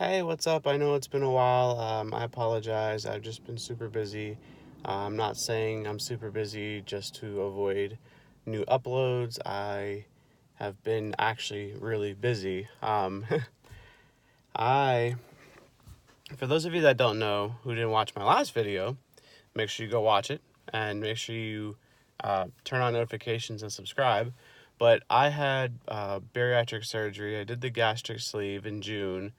Hey, what's up? I know it's been a while. I apologize. I've just been super busy. I'm not saying I'm super busy just to avoid new uploads. I have been actually really busy. I, for those of you that don't know who didn't watch my last video, make sure you go watch it and make sure you turn on notifications and subscribe. But I had bariatric surgery. I did the gastric sleeve in June.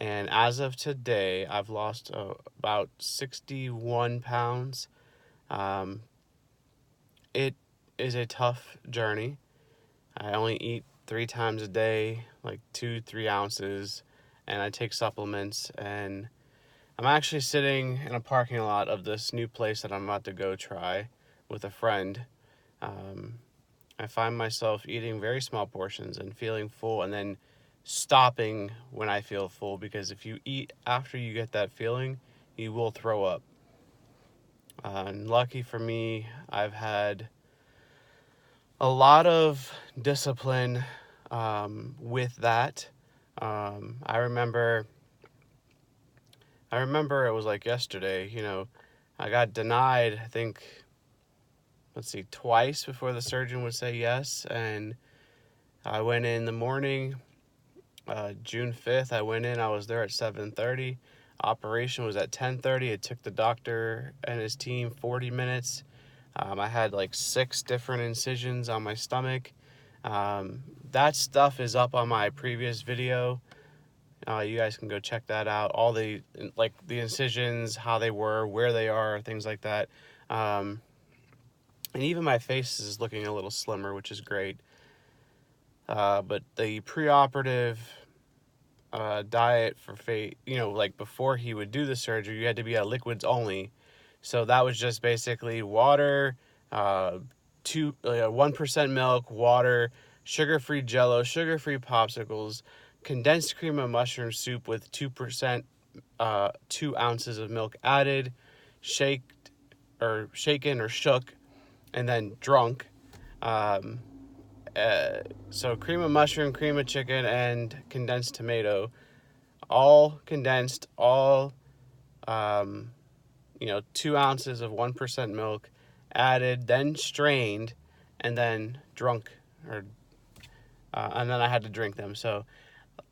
And as of today, I've lost about 61 pounds. Um, it is a tough journey. I only eat 3 times a day, like 3 ounces, and I take supplements. And I'm actually sitting in a parking lot of this new place that I'm about to go try with a friend. Um, I find myself eating very small portions and feeling full, and then stopping when I feel full, because if you eat after you get that feeling, you will throw up. And lucky for me, I've had a lot of discipline with that. I remember it was like yesterday. I got denied, I think, twice before the surgeon would say yes. And I went in the morning, June 5th. I went in, I was there at 7:30. Operation was at 10:30. It took the doctor and his team 40 minutes. I had like 6 different incisions on my stomach. That stuff is up on my previous video. You guys can go check that out. All the incisions, how they were, where they are, things like that. And even my face is looking a little slimmer, which is great. But the preoperative diet for before he would do the surgery, you had to be on liquids only. So that was just basically water, 1% milk, water, sugar-free Jello, sugar-free popsicles, condensed cream of mushroom soup with 2%, 2 ounces of milk added, shaken or shook, and then drunk. So cream of mushroom, cream of chicken, and condensed tomato, all condensed, all 2 ounces of 1% milk added, then strained, and then drunk, and then I had to drink them. So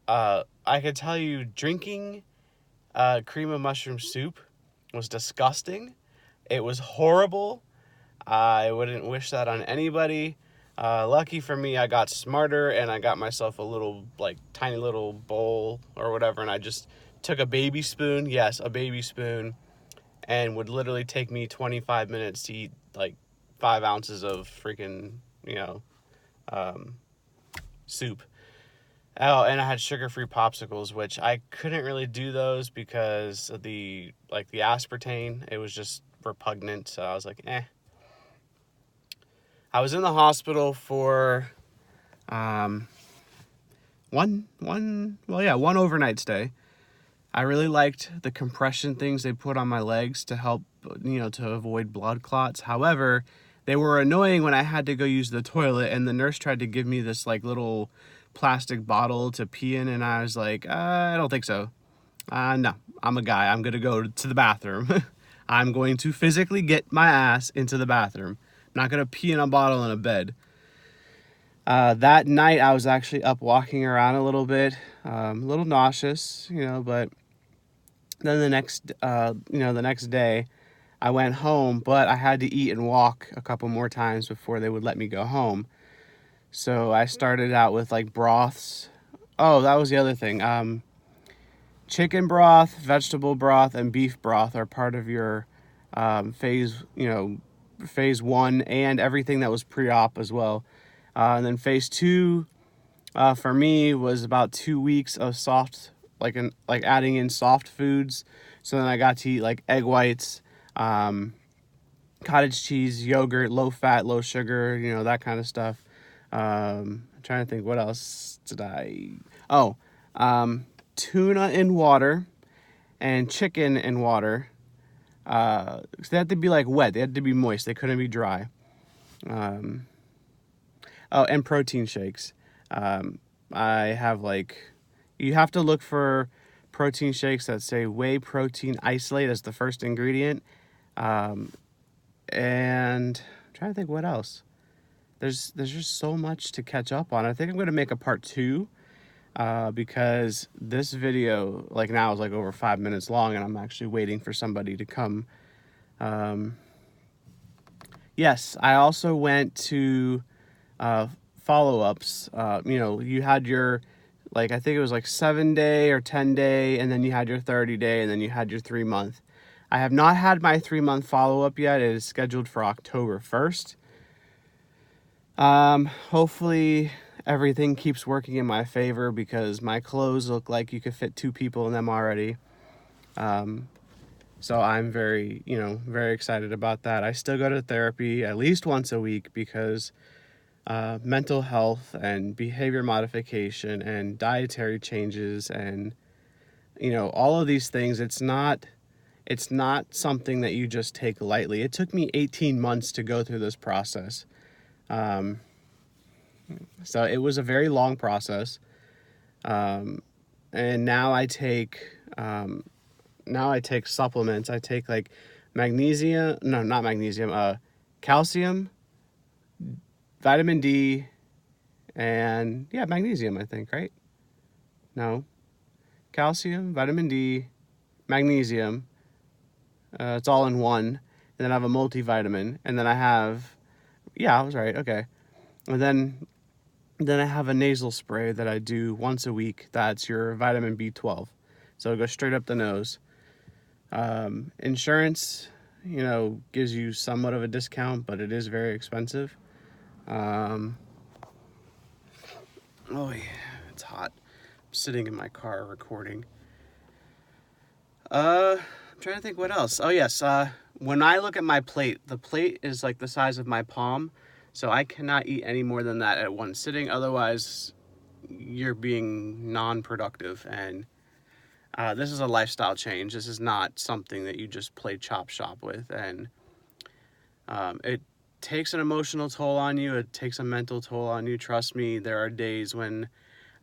I could tell you, drinking cream of mushroom soup was disgusting. It was horrible. I wouldn't wish that on anybody. Lucky for me, I got smarter and I got myself a little, tiny little bowl or whatever, and I just took a baby spoon, yes, a baby spoon, and would literally take me 25 minutes to eat, 5 ounces of freaking, soup. Oh, and I had sugar-free popsicles, which I couldn't really do those because of the aspartame. It was just repugnant, so I was like, eh. I was in the hospital for one overnight stay. I really liked the compression things they put on my legs to help, to avoid blood clots. However, they were annoying when I had to go use the toilet, and the nurse tried to give me this little plastic bottle to pee in, and I was like, I don't think so. No, I'm a guy. I'm going to go to the bathroom. I'm going to physically get my ass into the bathroom. I'm not going to pee in a bottle in a bed. That night, I was actually up walking around a little bit, a little nauseous, but then the next day, I went home, but I had to eat and walk a couple more times before they would let me go home. So I started out with broths. Oh, that was the other thing. Chicken broth, vegetable broth, and beef broth are part of your phase 1, and everything that was pre-op as well. And then phase 2 for me was about 2 weeks of soft, adding in soft foods. So then I got to eat egg whites, cottage cheese, yogurt, low fat, low sugar, that kind of stuff. I'm trying to think, what else did I... Oh, tuna in water and chicken in water. They had to be wet. They had to be moist. They couldn't be dry. And protein shakes. I have you have to look for protein shakes that say whey protein isolate as the first ingredient. And I'm trying to think what else. There's just so much to catch up on. I think I'm going to make a part 2 because this video like now is like over 5 minutes long, and I'm actually waiting for somebody to come. Yes, I also went to follow-ups. You know, you had your, like, I think it was like 7-day or 10-day, and then you had your 30-day, and then you had your 3-month. I have not had my 3-month follow-up yet. It is scheduled for October 1st. Hopefully everything keeps working in my favor because my clothes look like you could fit 2 people in them already. So I'm very excited about that. I still go to therapy at least once a week because mental health and behavior modification and dietary changes and, you know, all of these things, it's not something that you just take lightly. It took me 18 months to go through this process. So it was a very long process. And now I take supplements. I take like magnesium, no, not magnesium, calcium, vitamin D, and magnesium, I think, right? No, calcium, vitamin D, magnesium. It's all in one. And then I have a multivitamin, and then I have, I was right, okay. And then I have a nasal spray that I do once a week. That's your vitamin B12. So it goes straight up the nose. Insurance, you know, gives you somewhat of a discount, but it is very expensive. Oh yeah, it's hot. I'm sitting in my car recording. I'm trying to think what else. Oh yes, when I look at my plate, the plate is like the size of my palm, so I cannot eat any more than that at one sitting. Otherwise, you're being non-productive, and this is a lifestyle change. This is not something that you just play chop shop with, and it takes an emotional toll on you. It takes a mental toll on you. Trust me, there are days when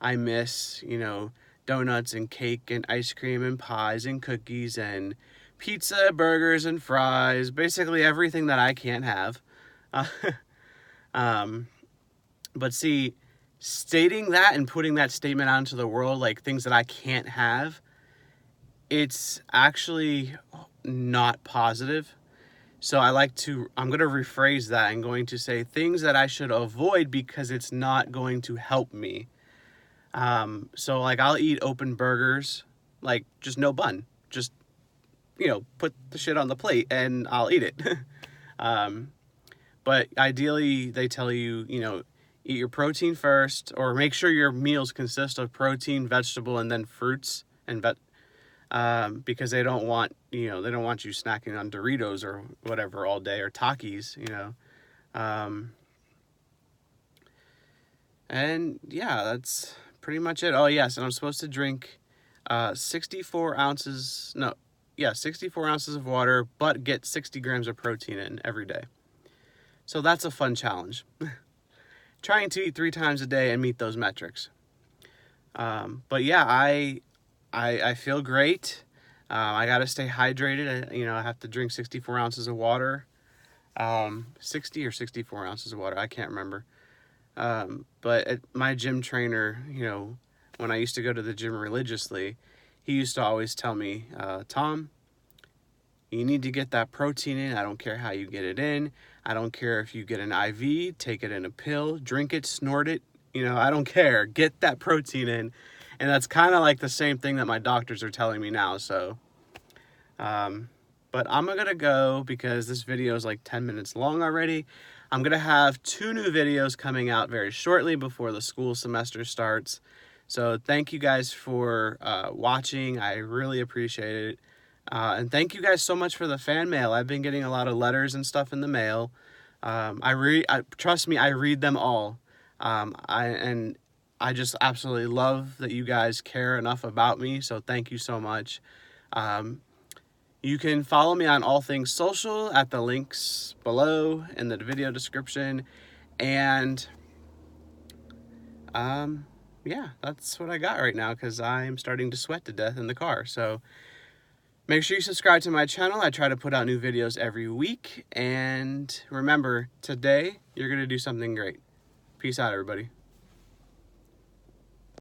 I miss, you know, donuts and cake and ice cream and pies and cookies and pizza, burgers and fries, basically everything that I can't have. But see, stating that and putting that statement out into the world, like things that I can't have, it's actually not positive. So I'm going to rephrase that. I'm going to say things that I should avoid because it's not going to help me. So like I'll eat open burgers, like just no bun, just, you know, put the shit on the plate and I'll eat it. But ideally they tell you, you know, eat your protein first, or make sure your meals consist of protein, vegetable, and then fruits and because they don't want you snacking on Doritos or whatever all day, or Takis, you know. And yeah, that's pretty much it. Oh yes, and I'm supposed to drink 64 ounces of water, but get 60 grams of protein in every day. So that's a fun challenge. Trying to eat 3 times a day and meet those metrics. But yeah, I feel great. I got to stay hydrated. I have to drink 64 ounces of water. 60 or 64 ounces of water. I can't remember. But my gym trainer, you know, when I used to go to the gym religiously, he used to always tell me, Tom, you need to get that protein in. I don't care how you get it in. I don't care if you get an IV, take it in a pill, drink it, snort it. You know, I don't care. Get that protein in. And that's kind of like the same thing that my doctors are telling me now. So, but I'm going to go because this video is like 10 minutes long already. I'm going to have 2 new videos coming out very shortly before the school semester starts. So thank you guys for watching. I really appreciate it. And thank you guys so much for the fan mail. I've been getting a lot of letters and stuff in the mail. Trust me, I read them all. I just absolutely love that you guys care enough about me. So thank you so much. You can follow me on all things social at the links below in the video description. And yeah, that's what I got right now because I'm starting to sweat to death in the car. So make sure you subscribe to my channel. I try to put out new videos every week. And remember, today you're going to do something great. Peace out, everybody.